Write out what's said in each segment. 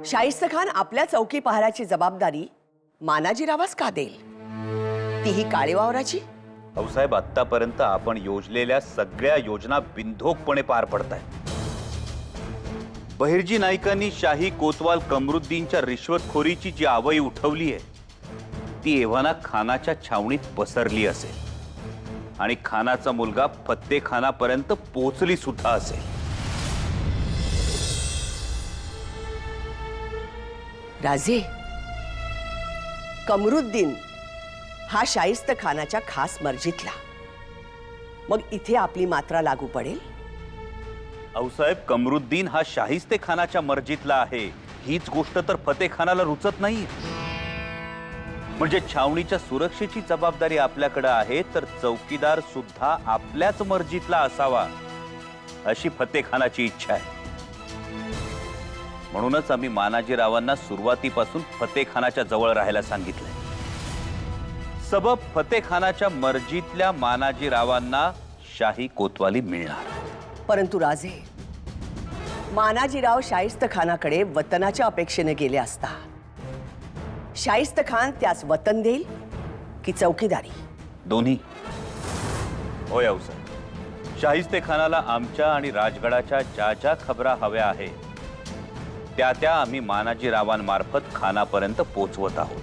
शाहिस्त खान आपल्या चौकी पहाऱ्याची जबाबदारी मानाजीरावास का देईल? तीही काळे वावराची? भाऊसाहेब, आतापर्यंत आपण योजलेल्या सगळ्या योजना बिनधोकपणे पार पडतायत. बहिर्जी नाईकांनी शाही कोतवाल कमरुद्दीनच्या रिश्वतखोरीची जी आवई उठवली आहे ती एव्हाना खानाच्या छावणीत पसरली असेल आणि खानाचा मुलगा फत्ते खानापर्यंत पोहोचली सुद्धा असेल. राजे, कमरुद्दीन हा शाहिस्त खानाच्या खास मर्जीतला, मग इथे आपली मात्रा लागू पडेल? भाऊसाहेब, कमरुद्दीन हा शाहिस्ते खानाच्या मर्जीतला आहे हीच गोष्ट तर फते खानाला रुचत नाही. म्हणजे छावणीच्या सुरक्षेची जबाबदारी आपल्याकडे आहे तर चौकीदार सुद्धा आपल्याच मर्जीतला असावा अशी फते खानाची इच्छा आहे. म्हणूनच आम्ही मानाजीरावांना सुरुवातीपासून फते खानाच्या जवळ राहायला सांगितलंय. सबब फते खानाच्या मर्जीतल्या मानाजीरावांना शाही कोतवाली मिळणार. परंतु राजे, मानाजीराव शाहिस्त खानाकडे वतनाच्या अपेक्षेने गेले असता शाहिस्त खान त्यास वतन देईल की चौकीदारी? दोन्ही. होय भाऊसाहेब, शाहिस्ते खानाला आमच्या आणि राजगडाच्या ज्या ज्या खबरा हव्या आहेत त्या आम्ही मानाजीरावांमार्फत खानापर्यंत पोचवत आहोत.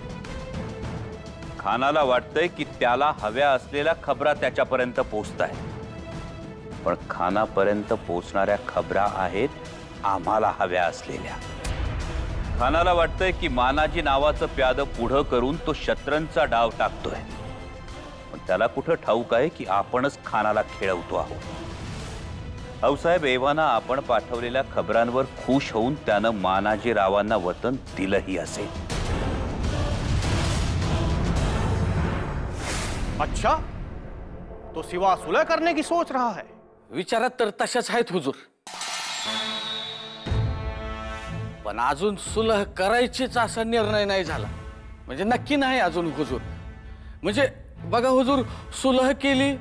खानाला वाटतंय की त्याला हव्या असलेल्या खबरा त्याच्यापर्यंत पोचताय, पण खानापर्यंत पोचणाऱ्या खबरा आहेत आम्हाला हव्या असलेल्या. खानाला वाटतंय की मानाजी नावाचं प्यादं पुढं करून तो शत्रूंचा डाव टाकतोय, पण त्याला कुठं ठाऊक आहे की आपणच खानाला खेळवतो आहोत. भाऊसाहेब, एव्हाना आपण पाठवलेल्या खबरांवर खुश होऊन त्यानं मानाजीरावांना वतन दिलंही असेल. अच्छा, तो सिवा सुलह करने की सोच रहा है? विचारात तर तशाच आहेत हुजूर, पण अजून सुलह करायचीच असा निर्णय नाही झाला. म्हणजे नक्की नाही अजून हुजूर. म्हणजे बघा हुजूर, सुलह केली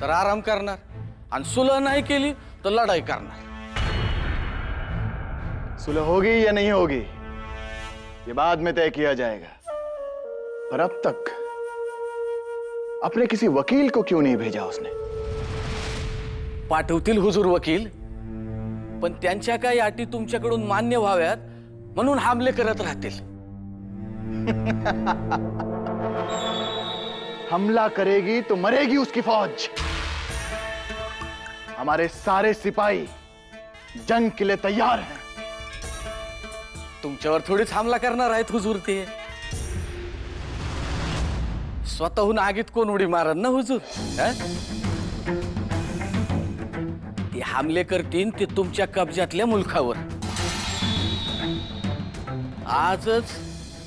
तर आराम करणार आणि सुलह नाही केली तर लढाई करणार. सुलह होगी या नहीं होगी ये बाद में तय किया जाएगा, पर अब तक अपने किसी वकील को क्यों नहीं भेजा उसने? पाठवतील हुजूर वकील, पण त्यांच्या काही अटी तुमच्याकडून मान्य व्हाव्यात म्हणून हमले करत राहतील. हमला करेगी तो मरेगी उसकी फौज. हमारे सारे सिपाही जंग के लिए तैयार हैं. तुमच्यावर थोडीच हमला करणार आहेत हुजूर. ते स्वतःहून आगीत कोण उडी मारन ना हुजूर? ते हमले करतील ते तुमच्या कब्जातल्या मुलखावर. आजच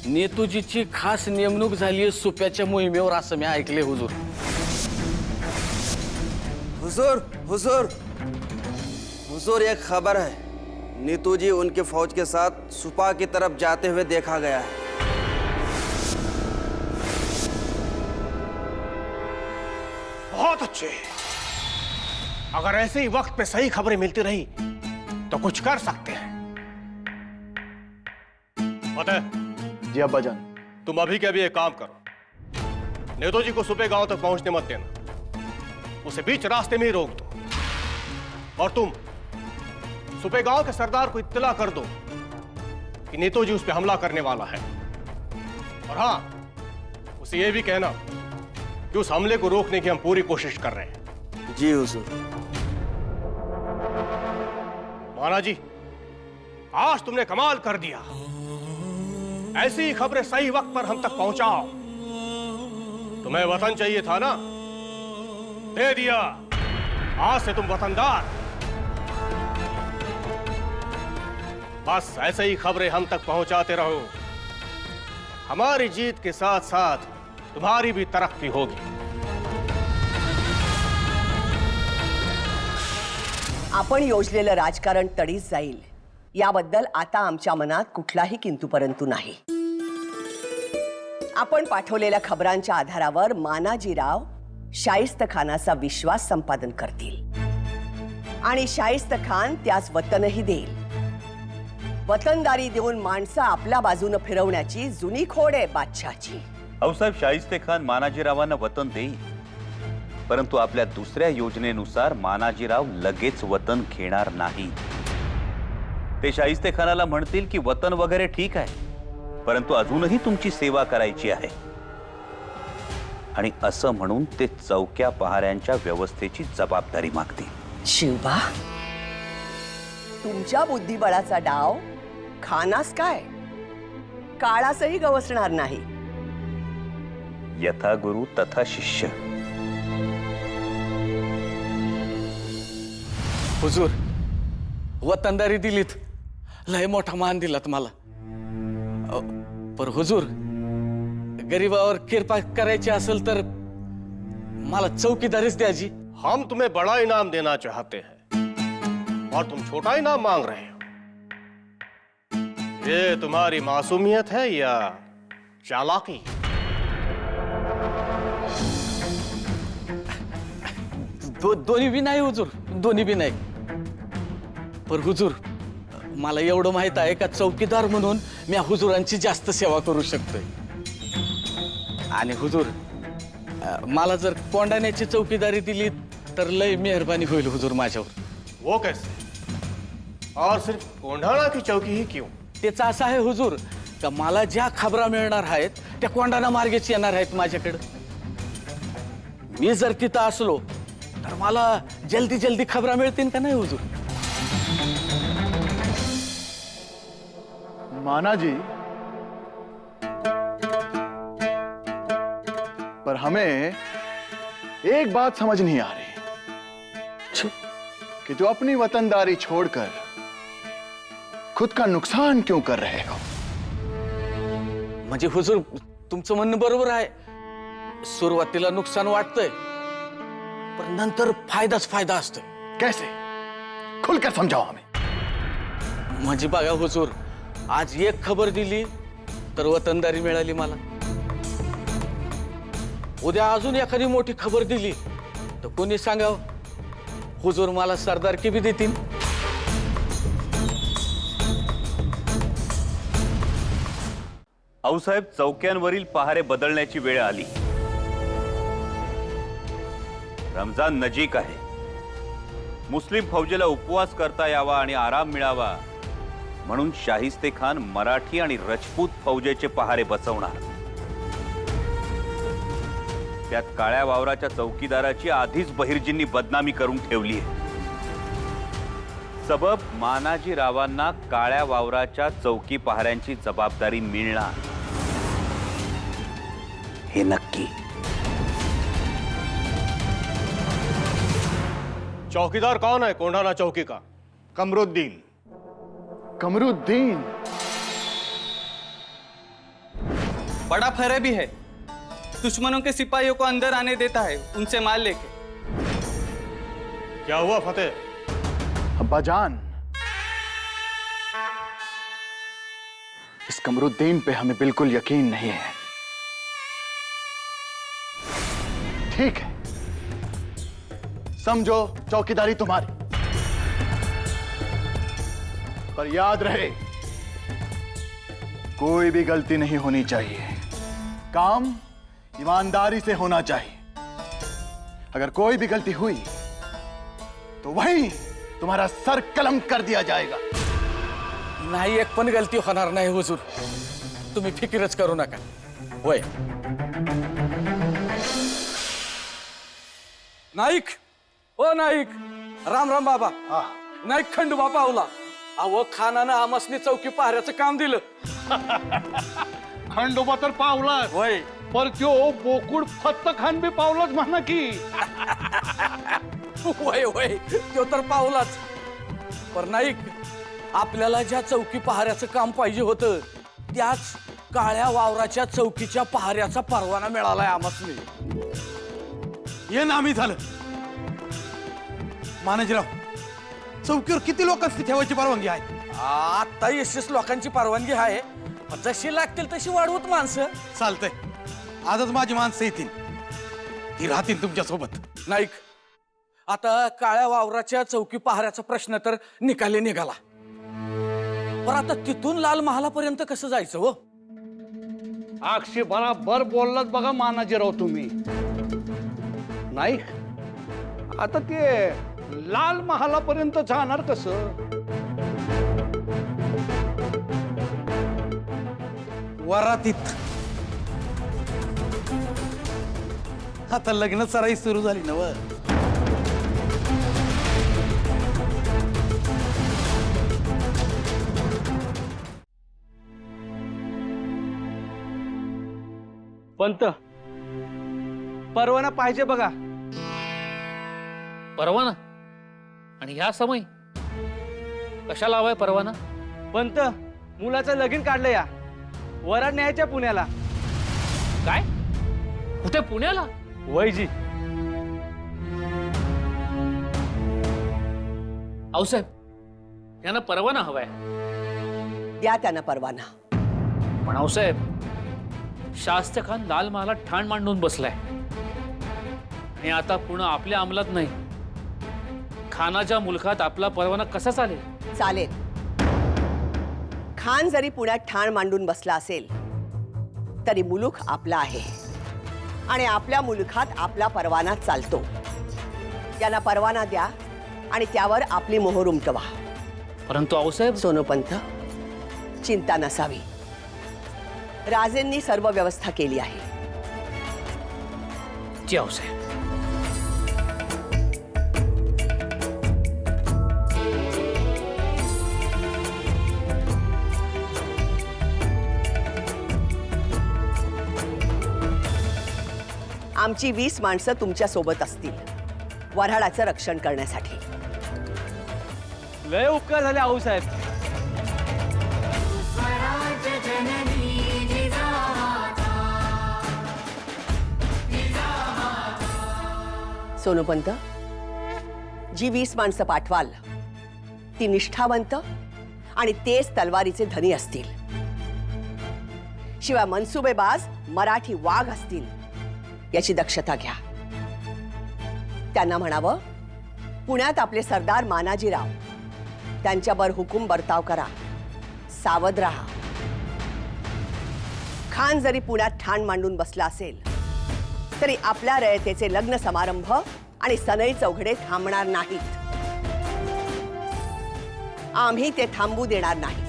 नेतूजीची खास नेमणूक झाली सुप्याच्या मोहिमेवर असं मी ऐकले हुजूर. हुजूर हुजूर हुजूर, एक खबर है, नीतू जी उनके फौज के साथ सुपा की तरफ जाते हुए देखा गया है. बहुत अच्छे. अगर ऐसे ही वक्त पे सही खबरें मिलती रही तो कुछ कर सकते हैं. फतेह, जी अब्बाजान. तुम अभी के अभी एक काम करो, नेतो जी को सुबह गांव तक पहुंचने मत देना, उसे बीच रास्ते में ही रोक दो. और तुम सुबह गांव के सरदार को इत्तला कर दो कि नेतो जी उस पर हमला करने वाला है. और हाँ, उसे यह भी कहना कि उस हमले को रोकने की हम पूरी कोशिश कर रहे हैं. जी हुजूर. माना जी, आज तुमने कमाल कर दिया. ऐसी ही खबरें सही वक्त पर हम तक पहुंचाओ. तुम्हें वतन चाहिए था ना, दे दिया. आज से तुम वतनदार. बस ऐसे ही खबरें हम तक पहुंचाते रहो. हमारी जीत के साथ साथ तुम्हारी भी तरक्की होगी. आपण योजलेलं राजकारण तडीस जाईल याबद्दल आता आमच्या मनात कुठलाही किंतु परंतु नाही. आपण पाठवलेल्या खबरांच्या आधारावर मानाजीराव शाहिस्त खानाचा विश्वास संपादन करतील आणि शाहिस्त खान त्यास वतनही देईल. वतनदारी देऊन माणसं आपल्या बाजूनं फिरवण्याची जुनी खोड आहे बादशाची. आऊसाहेब, शाहिस्ते खान मानाजीरावांना वतन देईल, परंतु आपल्या दुसऱ्या योजनेनुसार मानाजीराव लगेच वतन घेणार नाही. ते शाहिस्ते खानाला म्हणतील की वतन वगैरे ठीक आहे, परंतु अजूनही तुमची सेवा करायची आहे. आणि असं म्हणून ते चौक्या पहाऱ्यांच्या व्यवस्थेची जबाबदारी मागतील. शिवबा, तुमच्या बुद्धिबळाचा डाव खानास काय काळासही गवसणार नाही. यथा गुरु तथा शिष्य. हुजूर, वतनदारी दिलीत, लय मोठा मान दिलात मला. पर हुजूर, गरीबावर कृपा करायची असेल तर मला चौकीदारीच द्याजी. हम तुम्हें बड़ा इनाम देना चाहते हैं और तुम छोटा इनाम मांग रहे हो. ये तुम्हारी मासूमियत है या चालाकी? दोन्ही बी नाही हुजूर, दोन्ही बी नाही. पर हुजूर, मला एवढं माहित आहे का चौकीदार म्हणून मी हुजुरांची जास्त सेवा करू शकतोय. आणि हुजूर, मला जर कोंडाण्याची चौकीदारी दिली तर लय मेहरबानी होईल हुजूर माझ्यावर. वो कैसे? और सिर्फ कोंढाणा की चौकी ही क्यों? त्याचं असं आहे हुजूर का मला ज्या खबरा मिळणार आहेत त्या कोंडाणा मार्गेच येणार आहेत माझ्याकडे. मी जर तिथं असलो तर मला जल्दी जल्दी खबरा मिळतील का नाही हुजूर? माना जी, पर हमें एक बात समझ नहीं आ रही कि जो अपनी वतनदारी छोड़कर खुद का नुकसान क्यों कर रहे हो? म्हणजे हुजूर, तुमचं म्हणणं बरोबर आहे. सुरुवातीला नुकसान वाटतंय, पण नंतर फायदाच फायदा असतोय. कैसे? खुलकर समझाओ हमें. म्हणजे बघा हुजूर, आज एक खबर दिली तर वतनदारी मिळाली मला. उद्या अजून एखादी मोठी खबर दिली तर कोणी सांगाव, हुजूर मला सरदारकी बी देतील. आऊसाहेब, चौक्यांवरील पहारे बदलण्याची वेळ आली. रमजान नजीक आहे. मुस्लिम फौजेला उपवास करता यावा आणि आराम मिळावा म्हणून शाहिस्ते खान मराठी आणि राजपूत फौजेचे पहारे बसवणार. त्यात काळ्या वावराच्या चौकीदाराची आधीच बहिर्जींनी बदनामी करून ठेवली आहे. सबब मानाजीरावांना काळ्या वावराच्या चौकी पहाऱ्यांची जबाबदारी मिळणार हे नक्की. चौकीदार कौन है कोंढाणा चौकी का? कमरुद्दीन. कमरुद्दीन बड़ा फरेबी है, दुश्मनों के सिपाहियों को अंदर आने देता है उनसे माल लेके. क्या हुआ फतेह? अब्बाजान, इस कमरुद्दीन पे हमें बिल्कुल यकीन नहीं है. ठीक है, समझो चौकीदारी तुम्हारी, पर याद रहे कोई भी गलती नहीं होनी चाहिए. काम ईमानदारी से होना चाहिए. अगर कोई भी गलती हुई तो वही तुम्हारा सर कलम कर दिया जाएगा. नाही, एक पण गलती होणार नाही हुजूर, तुम्ही फिकीरच करू नका. होय नाईक, ओ नाईक, राम राम बाबा. नाईक खंडोबा पावला. अहो, खानानं आमसनी चौकी पहाऱ्याचं काम दिलं. खंडोबा तर पावलाच, होय. पर त्यो बोकुड फत्त खान बी पावलाच म्हणा की. होय होय, तो तर पावलाच. पर नाईक, आपल्याला ज्या चौकी पहाऱ्याचं काम पाहिजे होतं त्याच काळ्या वावराच्या चौकीच्या पहाऱ्याचा परवाना मिळालाय आमसनी. हे नामी झालं. मानाजीराव, चौकीवर किती लोकांची ठेवायची परवानगी आहे? आता 30 लोकांची परवानगी आहे, पण जशी लागतील तशी वाढवत माणसं. चालतंय, आजच माझी माणसं येतील, ती राहतील तुमच्या सोबत. नाईक, आता काळ्या वावराच्या चौकी पहाऱ्याचा प्रश्न तर निकाली निघाला. पण आता तिथून लाल महालापर्यंत कसं जायचं हो? आक्षेपाला बर बोललात बघा मानाजीराव तुम्ही. नाही आता ते लाल महालापर्यंत जाणार कसं? वरातीत आता लग्न सराई सुरू झाली ना व. पंत परवाना पाहिजे बघा. परवाना? आणि ह्या समय कशाला हवाय परवाना? पंत मुलाचं लगीन काढलं या. वराड न्यायच्या पुण्याला. काय? कुठे? पुण्याला? वयजी. आऊसाहेब यांना परवाना हवाय. द्या त्यांना परवाना. पण आऊसाहेब शास्त्र खान लाल महालात ठाण मांडून बसलाय आणि आता पुन्हा आपल्या अंमलात नाही. खानाच्या मुलखात आपला परवाना कसा चालेल? चालेल. खान जरी पुण्यात ठाण मांडून बसला असेल तरी मुलूक आपला आहे आणि आपल्या मुलखात आपला परवाना चालतो. त्यांना परवाना द्या आणि त्यावर आपली मोहर उमटवा. परंतु आऊसाहेब सोनोपंत, चिंता नसावी. राजेंनी सर्व व्यवस्था केली आहे. जी आऊसाहेब. आमची 20 माणसं तुमच्या सोबत असतील वऱ्हाडाचं रक्षण करण्यासाठी. लय उपकार झाले आऊसाहेब. सोनोपंत, जी 20 माणसं पाठवाल ती निष्ठावंत आणि तेच तलवारीचे धनी असतील. शिवाय मनसुबेबाज मराठी वाघ असतील याची दक्षता घ्या. त्यांना म्हणावं, पुण्यात आपले सरदार मानाजीराव त्यांच्यावर हुकूम बर्ताव करा, सावध राहा. खान जरी पुण्यात ठाण मांडून बसला असेल तरी आपल्या रयतेचे लग्न समारंभ आणि सनई चौघडे थांबणार नाहीत. आम्ही ते थांबू देणार नाही.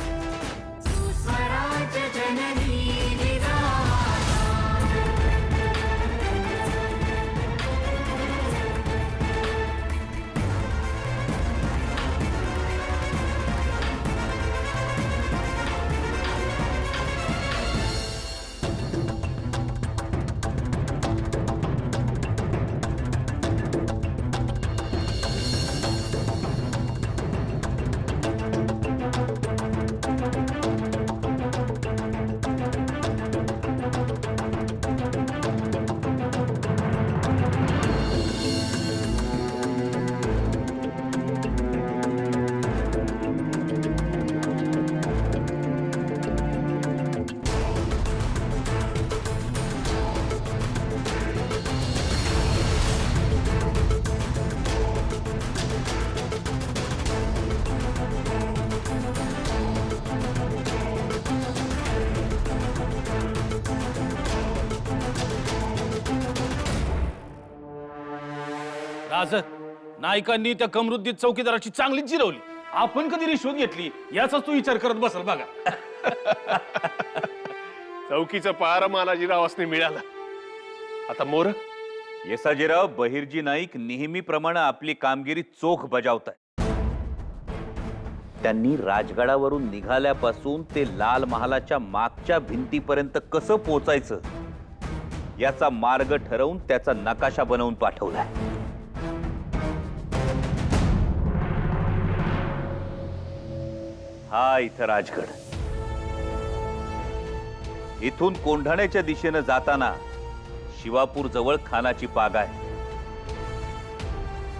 राजत नायकांनी त्या कमरुद्दीन चौकीदाराची चांगलीच जिरवली. आपण कधी रिश्वत घेतली याचाच तू विचार करत बसल बघा. चौकीचं पार मानाजीरावासने मिळालं. आता मोर येसाजीराव बहिर्जी नाईक नेहमीप्रमाणे आपली कामगिरी चोख बजावताय. त्यांनी राजगडावरून निघाल्यापासून ते लाल महालाच्या मागच्या भिंतीपर्यंत कसं पोचायचं याचा मार्ग ठरवून त्याचा नकाशा बनवून पाठवलाय. हा इथं राजगड. इथून कोंढाण्याच्या दिशेनं जाताना शिवापूर जवळ खानाची पाग आहे.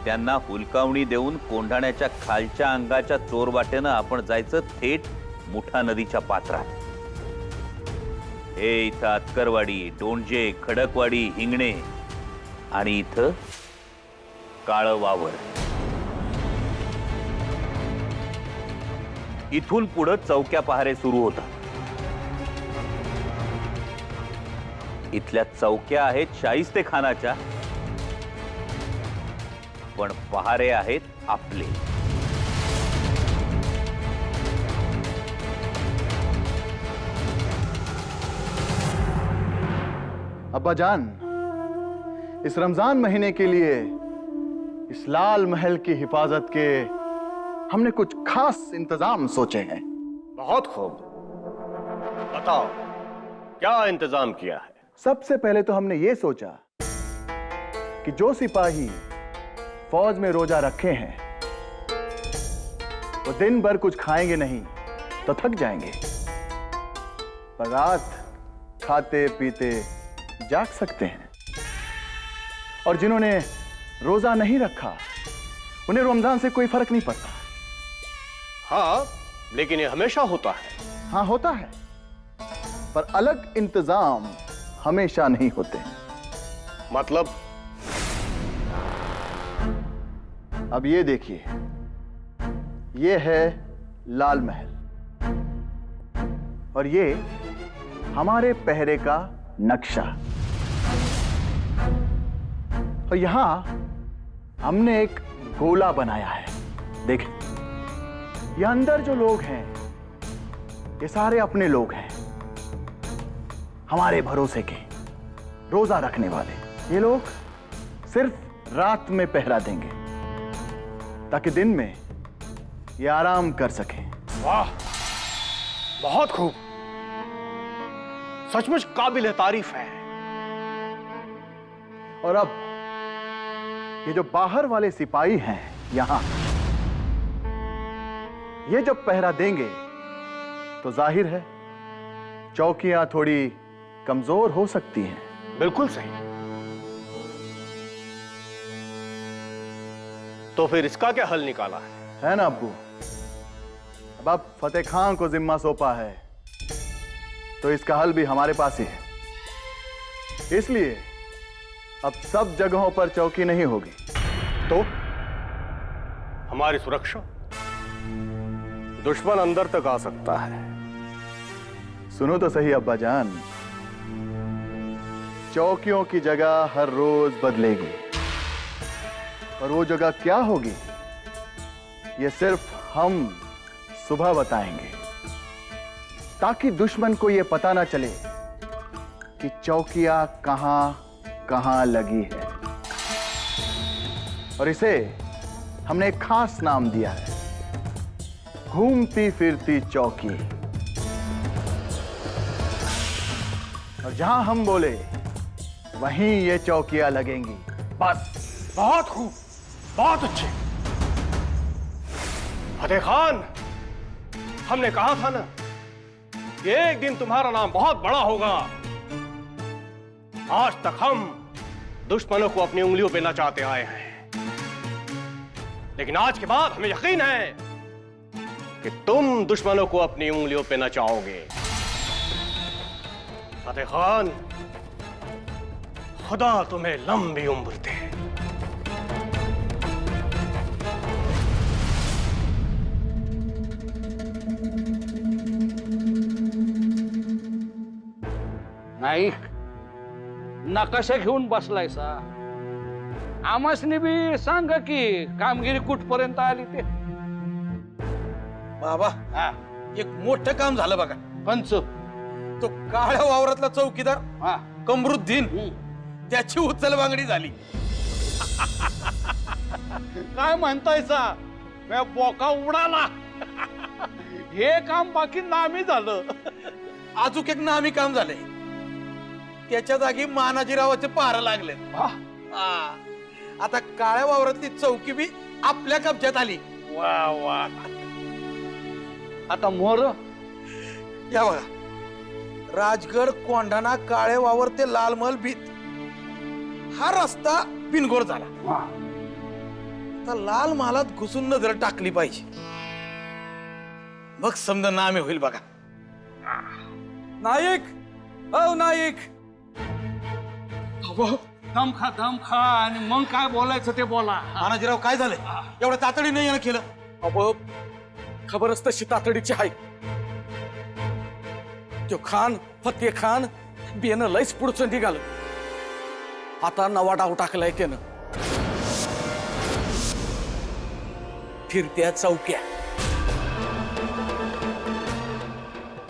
त्यांना हुलकावणी देऊन कोंढाण्याच्या खालच्या अंगाच्या चोरवाटेनं आपण जायचं थेट मुठा नदीच्या पात्रात. हे इथं अतकरवाडी, डोंडजे, खडकवाडी, हिंगणे आणि इथं काळं वावर. इथून पुढे चौक्या पहारे सुरू होतात. इथल्या चौक्या आहेत शाहिस्तेखानाच्या, पण पहारे आहेत आपले. अब्बा जान, इस रमजान महीने के लिए इस लाल महल की हिफाजत के हमने कुछ खास इंतजाम सोचे हैं. बहुत खूब, बताओ क्या इंतजाम किया है? सबसे पहले तो हमने ये सोचा कि जो सिपाही फौज में रोजा रखे हैं वो दिन भर कुछ खाएंगे नहीं तो थक जाएंगे, पर रात खाते पीते जाग सकते हैं. और जिन्होंने रोजा नहीं रखा उन्हें रमजान से कोई फर्क नहीं पड़ता. हाँ, लेकिन ये हमेशा होता है. हाँ होता है, पर अलग इंतजाम हमेशा नहीं होते. मतलब? अब ये देखिए, ये है लाल महल और ये हमारे पहरे का नक्शा. और यहां हमने एक गोला बनाया है. देखें, ये अंदर जो लोग हैं ये सारे अपने लोग हैं, हमारे भरोसे के, रोजा रखने वाले. ये लोग सिर्फ रात में पहरा देंगे ताकि दिन में ये आराम कर सकें. वाह, बहुत खूब, सचमुच काबिल तारीफ है. और अब ये जो बाहर वाले सिपाही हैं यहां, ये जब पहरा देंगे तो जाहिर है चौकियां थोड़ी कमजोर हो सकती हैं. बिल्कुल सही. तो फिर इसका क्या हल निकाला है ना अब्बू? अब फतेह खान को जिम्मा सौंपा है तो इसका हल भी हमारे पास ही है. इसलिए अब सब जगहों पर चौकी नहीं होगी. तो हमारी सुरक्षा? दुश्मन अंदर तक आ सकता है. सुनो तो सही अब्बा जान, चौकियों की जगह हर रोज बदलेगी और वो जगह क्या होगी ये सिर्फ हम सुबह बताएंगे, ताकि दुश्मन को ये पता ना चले कि चौकियां कहां कहां लगी है. और इसे हमने एक खास नाम दिया है, घूमती फिरती चौकी. और जहां हम बोले वहीं ये चौकियां लगेंगी. बस. बहुत खूब, बहुत अच्छे. फतेह खान, हमने कहा था ना कि एक दिन तुम्हारा नाम बहुत बड़ा होगा. आज तक हम दुश्मनों को अपनी उंगलियों पे नचाते आए हैं, लेकिन आज के बाद हमें यकीन है कि तुम दुश्मनों को अपनी उंगलियों पे नचाओगे. फतेह खान, खुदा तुम्हें लंबी उम्र दे. नाही, नकाशा घेऊन बसलायसा. आमासनी बी सांग की कामगिरी कुठपर्यंत आली ते. बाबा, हा, एक मोठं काम झालं बघा. पंच. तो काळ्या वावरातला चौकीदार हा, कमरुद्दीन, त्याची उचल बांगडी झाली. काय म्हणतायसा? मी बोका उडाला. हे काम बाकी नामी झालं. अजून एक नामी काम झालंय, त्याच्या जागी मानाजीरावाचे पार लागले. आता काळ्या वावरातली चौकी बी आपल्या कब्जात आली. वा वा. आता मोर या बघा, राजगड कोंढाणा काळे वावर ते लालमहल भीत हा रस्ता बिनगोर झाला. आता लाल महालात घुसून नजर टाकली पाहिजे, मग समजा नामे होईल बघा. नाईक, औ नाईक. दम खा आणि मग काय बोलायचं ते बोला. मानाजीराव, काय झालंय? एवढं तातडी नाही यानं केलं. अहो, खबरच तशी तातडीची आहे. तो खान फतेह खान बेनं लयच पुढचं निघालं. आता नवा डाव टाकलाय त्यानं. फिरत्या चौक्या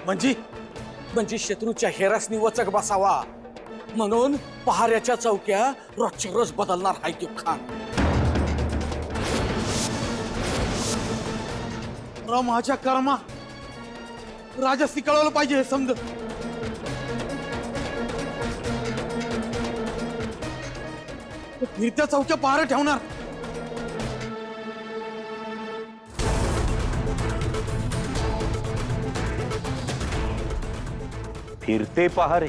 म्हणजे शत्रूच्या हेरासनी वचक बसावा म्हणून पहाऱ्याच्या चौक्या रोजच्या रोज बदलणार आहे तो खान. माझ्या कर्मा राजाशी कळवलं पाहिजे हे समज. फिरत्या चौक्या पहारे ठेवणार. फिरते पहारे.